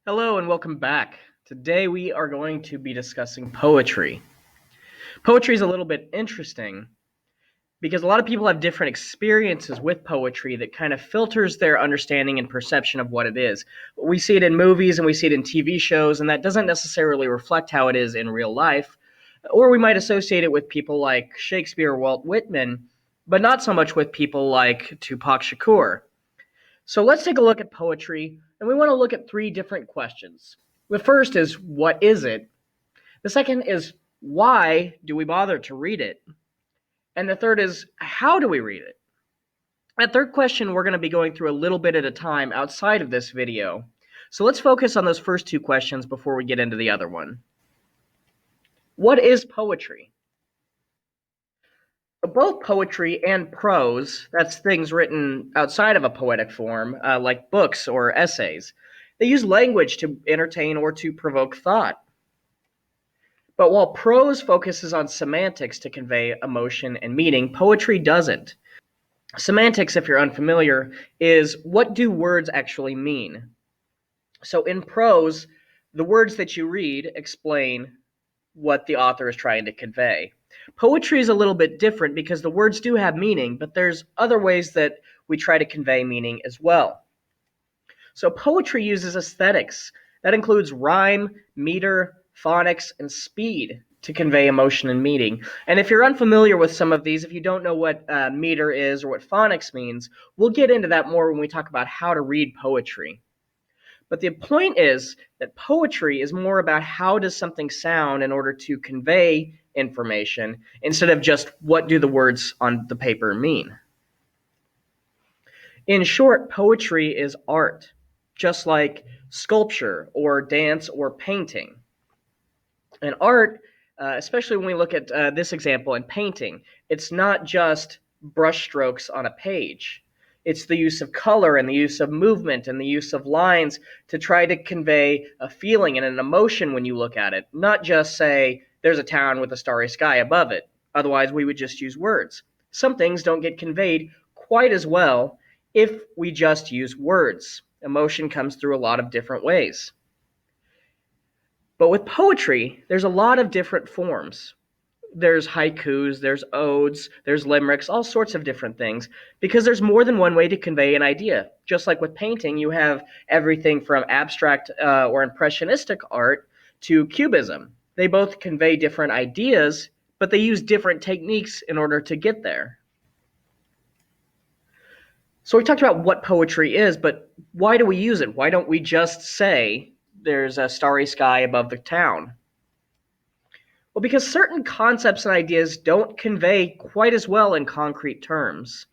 Hello and welcome back. Today we are going to be discussing poetry. Poetry is a little bit interesting because a lot of people have different experiences with poetry that kind of filters their understanding and perception of what it is. We see it in movies and we see it in TV shows, and that doesn't necessarily reflect how it is in real life. Or we might associate it with people like Shakespeare or Walt Whitman, but not so much with people like Tupac Shakur. So let's take a look at poetry, and we want to look at three different questions. The first is, what is it? The second is, why do we bother to read it? And the third is, how do we read it? That third question we're going to be going through a little bit at a time outside of this video. So let's focus on those first two questions before we get into the other one. What is poetry? Both poetry and prose, that's things written outside of a poetic form, like books or essays, they use language to entertain or to provoke thought. But while prose focuses on semantics to convey emotion and meaning, poetry doesn't. Semantics, if you're unfamiliar, is what do words actually mean? So in prose, the words that you read explain what the author is trying to convey. Poetry is a little bit different because the words do have meaning, but there's other ways that we try to convey meaning as well. So poetry uses aesthetics. That includes rhyme, meter, phonics, and speed to convey emotion and meaning. And if you're unfamiliar with some of these, if you don't know what meter is or what phonics means, we'll get into that more when we talk about how to read poetry. But the point is that poetry is more about how does something sound in order to convey information instead of just what do the words on the paper mean. In short, poetry is art, just like sculpture or dance or painting. And art, especially when we look at this example in painting, it's not just brushstrokes on a page. It's the use of color and the use of movement and the use of lines to try to convey a feeling and an emotion when you look at it, not just say, there's a town with a starry sky above it. Otherwise, we would just use words. Some things don't get conveyed quite as well if we just use words. Emotion comes through a lot of different ways. But with poetry, there's a lot of different forms. There's haikus, there's odes, there's limericks, all sorts of different things, because there's more than one way to convey an idea. Just like with painting, you have everything from abstract or impressionistic art to cubism. They both convey different ideas, but they use different techniques in order to get there. So we talked about what poetry is, but why do we use it? Why don't we just say there's a starry sky above the town? Well, because certain concepts and ideas don't convey quite as well in concrete terms.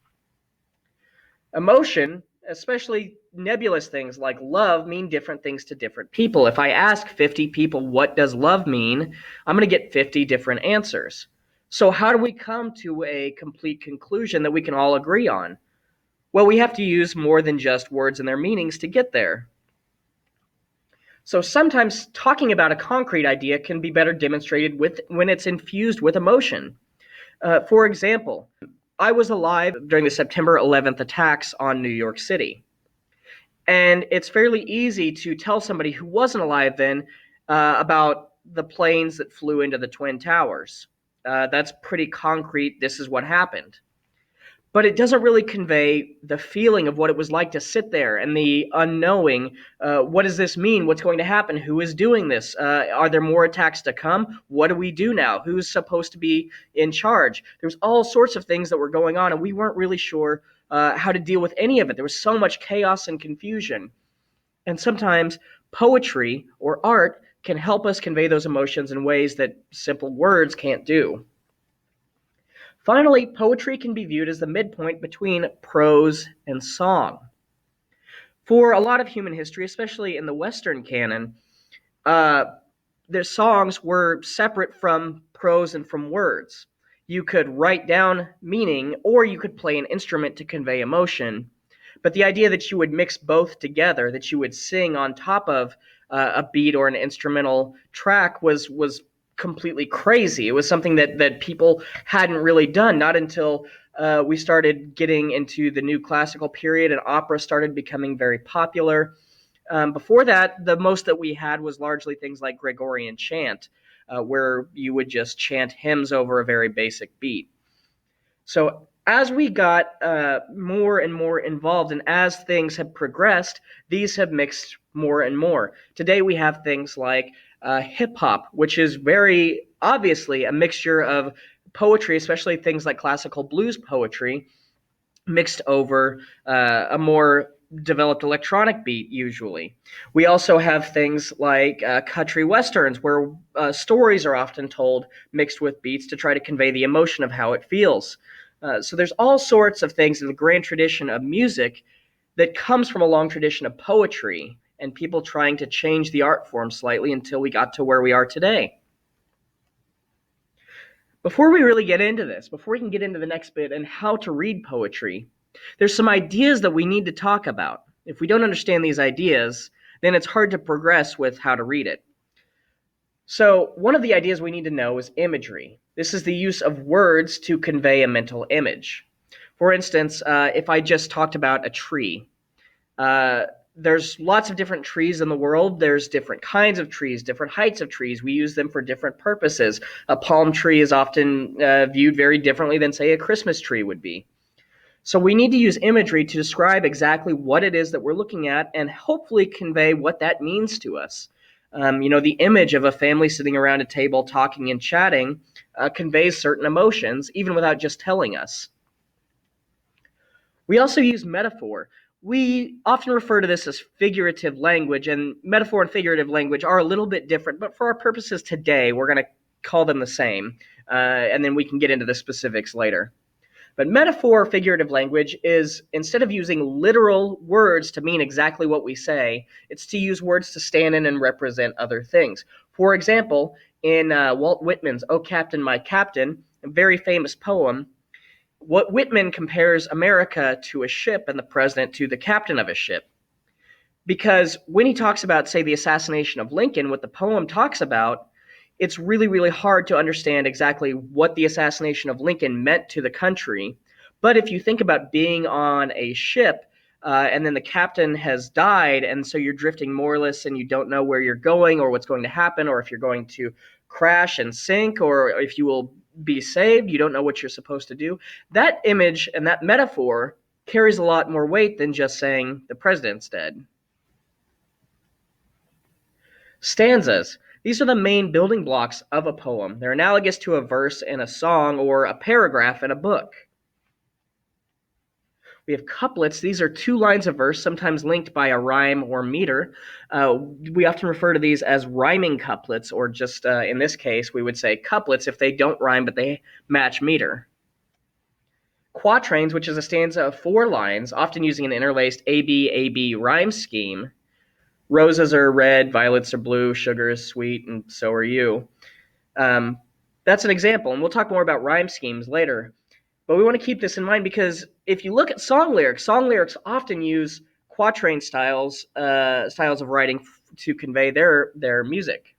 Emotion, especially nebulous things like love, mean different things to different people. If I ask 50 people, what does love mean? I'm going to get 50 different answers. So, how do we come to a complete conclusion that we can all agree on? Well, we have to use more than just words and their meanings to get there. So sometimes talking about a concrete idea can be better demonstrated when it's infused with emotion. For example, I was alive during the September 11th attacks on New York City. And it's fairly easy to tell somebody who wasn't alive then about the planes that flew into the Twin Towers. That's pretty concrete. This is what happened. But it doesn't really convey the feeling of what it was like to sit there and the unknowing. What does this mean? What's going to happen? Who is doing this? Are there more attacks to come? What do we do now? Who's supposed to be in charge? There's all sorts of things that were going on, and we weren't really sure how to deal with any of it. There was so much chaos and confusion. And sometimes poetry or art can help us convey those emotions in ways that simple words can't do. Finally, poetry can be viewed as the midpoint between prose and song. For a lot of human history, especially in the Western canon, their songs were separate from prose and from words. You could write down meaning, or you could play an instrument to convey emotion. But the idea that you would mix both together, that you would sing on top of a beat or an instrumental track was completely crazy. It was something that people hadn't really done, not until we started getting into the new classical period and opera started becoming very popular. Before that, the most that we had was largely things like Gregorian chant, where you would just chant hymns over a very basic beat. So as we got more and more involved, and as things have progressed, these have mixed more and more. Today we have things like hip hop, which is very obviously a mixture of poetry, especially things like classical blues poetry, mixed over a more developed electronic beat usually. We also have things like country westerns where stories are often told mixed with beats to try to convey the emotion of how it feels. So there's all sorts of things in the grand tradition of music that comes from a long tradition of poetry and people trying to change the art form slightly until we got to where we are today. Before we really get into this, before we can get into the next bit and how to read poetry, there's some ideas that we need to talk about. If we don't understand these ideas, then it's hard to progress with how to read it. So, one of the ideas we need to know is imagery. This is the use of words to convey a mental image. For instance, if I just talked about a tree, uh, there's lots of different trees in the world. There's different kinds of trees, different heights of trees. We use them for different purposes. A palm tree is often viewed very differently than, say, a Christmas tree would be. So we need to use imagery to describe exactly what it is that we're looking at and hopefully convey what that means to us. The image of a family sitting around a table talking and chatting conveys certain emotions, even without just telling us. We also use metaphor. We often refer to this as figurative language, and metaphor and figurative language are a little bit different, but for our purposes today, we're going to call them the same, and then we can get into the specifics later. But metaphor or figurative language is, instead of using literal words to mean exactly what we say, it's to use words to stand in and represent other things. For example, in Walt Whitman's "O Captain, My Captain," a very famous poem, what Whitman compares America to a ship and the president to the captain of a ship. Because when he talks about, say, the assassination of Lincoln, what the poem talks about, it's really, really hard to understand exactly what the assassination of Lincoln meant to the country. But if you think about being on a ship and then the captain has died, and so you're drifting moreless and you don't know where you're going or what's going to happen, or if you're going to crash and sink, or if you will be saved, you don't know what you're supposed to do. That image and that metaphor carries a lot more weight than just saying the president's dead. Stanzas. These are the main building blocks of a poem. They're analogous to a verse in a song or a paragraph in a book. We have couplets. These are two lines of verse, sometimes linked by a rhyme or meter. We often refer to these as rhyming couplets, or just in this case, we would say couplets if they don't rhyme but they match meter. Quatrains, which is a stanza of 4 lines, often using an interlaced A-B rhyme scheme. Roses are red, violets are blue, sugar is sweet, and so are you. That's an example, and we'll talk more about rhyme schemes later. But we want to keep this in mind because if you look at song lyrics often use quatrain styles of writing to convey their music.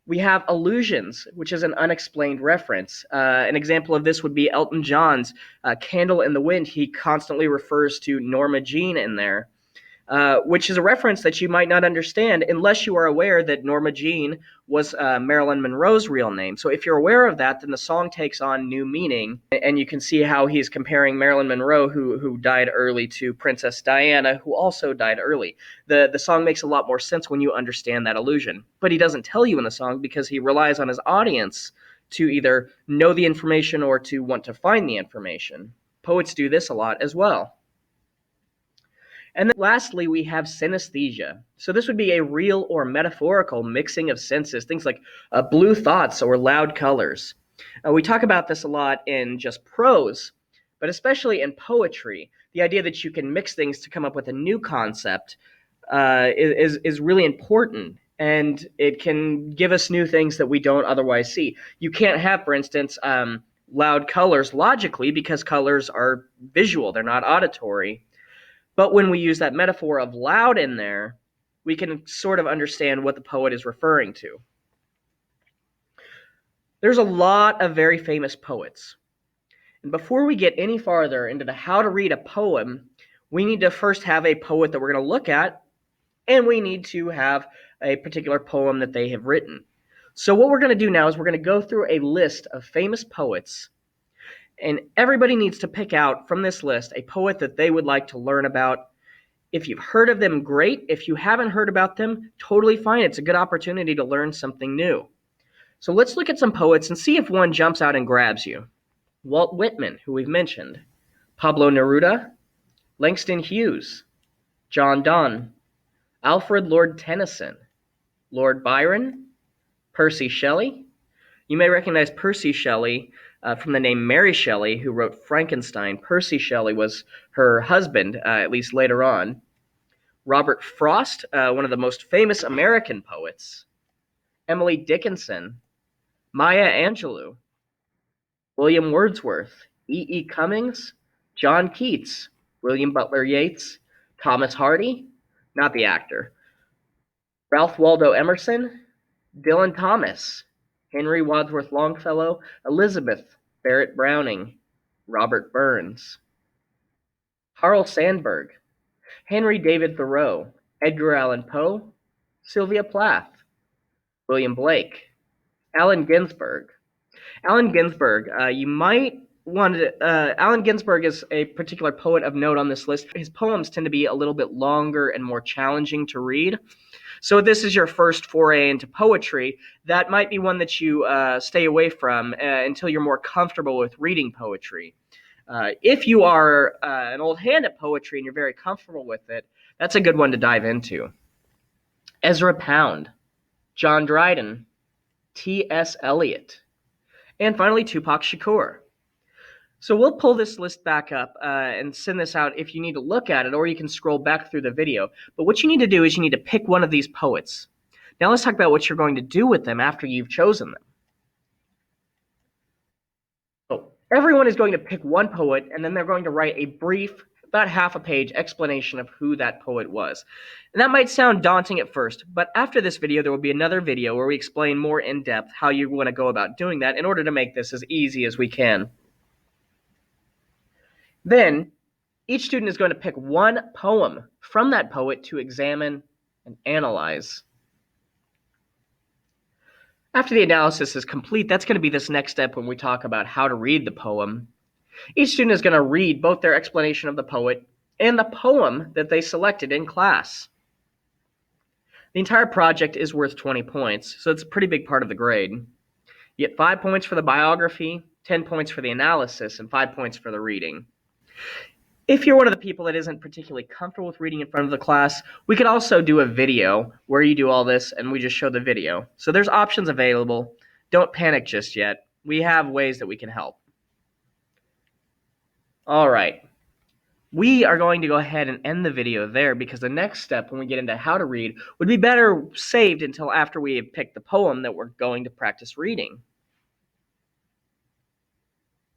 We have allusions, which is an unexplained reference. An example of this would be Elton John's "Candle in the Wind." He constantly refers to Norma Jean in there. Which is a reference that you might not understand unless you are aware that Norma Jean was Marilyn Monroe's real name. So if you're aware of that, then the song takes on new meaning, and you can see how he's comparing Marilyn Monroe, who died early, to Princess Diana, who also died early. The song makes a lot more sense when you understand that allusion. But he doesn't tell you in the song because he relies on his audience to either know the information or to want to find the information. Poets do this a lot as well. And then lastly, we have synesthesia. So this would be a real or metaphorical mixing of senses, things like blue thoughts or loud colors. We talk about this a lot in just prose, but especially in poetry. The idea that you can mix things to come up with a new concept is really important, and it can give us new things that we don't otherwise see. You can't have, for instance, loud colors logically because colors are visual, they're not auditory. But when we use that metaphor of loud in there, we can sort of understand what the poet is referring to. There's a lot of very famous poets. And before we get any farther into the how to read a poem, we need to first have a poet that we're going to look at and we need to have a particular poem that they have written. So what we're going to do now is we're going to go through a list of famous poets, and everybody needs to pick out from this list a poet that they would like to learn about. If you've heard of them, great. If you haven't heard about them, totally fine. It's a good opportunity to learn something new. So let's look at some poets and see if one jumps out and grabs you. Walt Whitman, who we've mentioned, Pablo Neruda, Langston Hughes, John Donne, Alfred Lord Tennyson, Lord Byron, Percy Shelley. You may recognize Percy Shelley from the name Mary Shelley, who wrote Frankenstein. Percy Shelley was her husband, at least later on. Robert Frost, one of the most famous American poets. Emily Dickinson, Maya Angelou, William Wordsworth, E. Cummings, John Keats, William Butler Yeats, Thomas Hardy, not the actor, Ralph Waldo Emerson, Dylan Thomas, Henry Wadsworth Longfellow, Elizabeth Barrett Browning, Robert Burns, Carl Sandburg, Henry David Thoreau, Edgar Allan Poe, Sylvia Plath, William Blake, Allen Ginsberg. Allen Ginsberg, you might want to. Allen Ginsberg is a particular poet of note on this list. His poems tend to be a little bit longer and more challenging to read. So if this is your first foray into poetry, that might be one that you stay away from until you're more comfortable with reading poetry. If you are an old hand at poetry and you're very comfortable with it, that's a good one to dive into. Ezra Pound, John Dryden, T.S. Eliot, and finally Tupac Shakur. So we'll pull this list back up and send this out if you need to look at it, or you can scroll back through the video. But what you need to do is you need to pick one of these poets. Now let's talk about what you're going to do with them after you've chosen them. So everyone is going to pick one poet, and then they're going to write a brief, about half a page explanation of who that poet was. And that might sound daunting at first, but after this video, there will be another video where we explain more in depth how you want to go about doing that in order to make this as easy as we can. Then, each student is going to pick one poem from that poet to examine and analyze. After the analysis is complete, that's going to be this next step when we talk about how to read the poem. Each student is going to read both their explanation of the poet and the poem that they selected in class. The entire project is worth 20 points, so it's a pretty big part of the grade. You get 5 points for the biography, 10 points for the analysis, and 5 points for the reading. If you're one of the people that isn't particularly comfortable with reading in front of the class, we could also do a video where you do all this and we just show the video. So there's options available. Don't panic just yet. We have ways that we can help. All right. We are going to go ahead and end the video there because the next step when we get into how to read would be better saved until after we have picked the poem that we're going to practice reading.